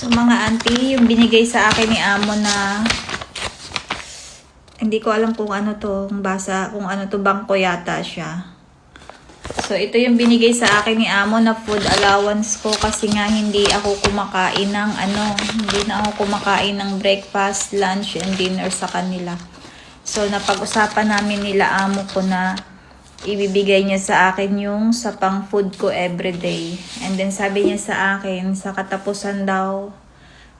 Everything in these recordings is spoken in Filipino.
So mga auntie, yung binigay sa akin ni Amo na hindi ko alam kung ano to, kung basa, kung ano to, bangko yata siya. So ito yung binigay sa akin ni Amo na food allowance ko kasi nga hindi ako kumakain ng hindi na ako kumakain ng breakfast, lunch, and dinner sa kanila. So napag-usapan namin nila Amo ko na ibibigay niya sa akin yung sa pang food ko everyday. And then sabi niya sa akin, sa katapusan daw,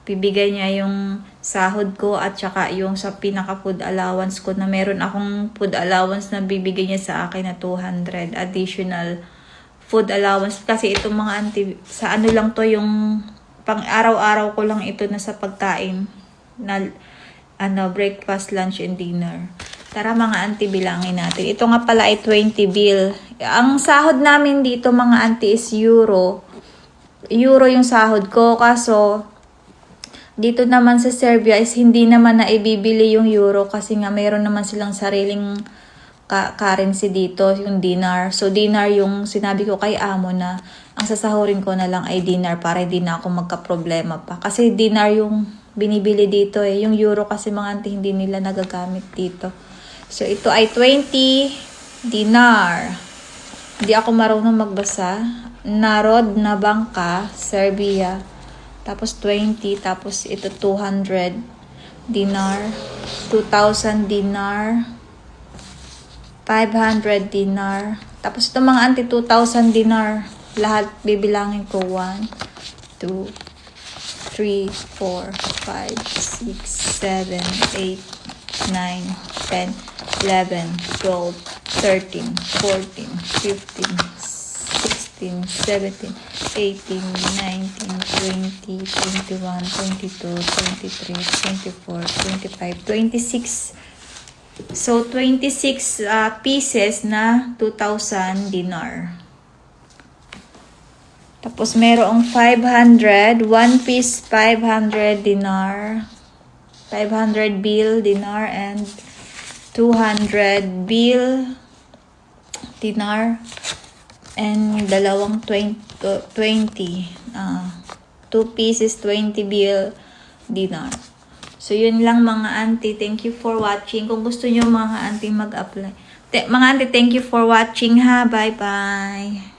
bibigay niya yung sahod ko at saka yung sa pinaka food allowance ko na meron akong food allowance na bibigay niya sa akin na 200 additional food allowance. Kasi itong mga auntie, sa ano lang to yung pang araw-araw ko lang ito na sa pagkain na breakfast, lunch, and dinner. Tara mga auntie, bilangin natin. Ito nga pala ay 20 bill. Ang sahod namin dito mga auntie is euro. Euro yung sahod ko. Kaso, dito naman sa Serbia is hindi naman na ibibili yung euro kasi nga mayroon naman silang sariling currency dito, yung dinar. So, dinar yung sinabi ko kay Amo na ang sasahurin ko na lang ay dinar para hindi na ako magka-problema pa. Kasi dinar yung binibili dito eh. Yung euro kasi mga auntie hindi nila nagagamit dito. So, ito ay 20 dinar. Hindi ako marunong magbasa. Narod na bangka, Serbia. Tapos 20. Tapos ito 200 dinar. 2,000 dinar. 500 dinar. Tapos ito mga auntie, 2,000 dinar. Lahat bibilangin ko. 1, 2, 3, 4, 5, 6, 7, 8, 9, 10, 11, 12, 13, 14, 15, 16, 17, 18, 19, 20, 21, 22, 23, 24, 25, 26. So, 26 pieces na 2,000 dinar. Tapos, merong 500. One piece, 500 dinar. 500 bill dinar and 200 bill dinar and dalawang 20 two pieces 20 bill dinar. So yun lang mga auntie, thank you for watching. Kung gusto niyo mga auntie mag-apply, mga auntie, thank you for watching ha, bye bye.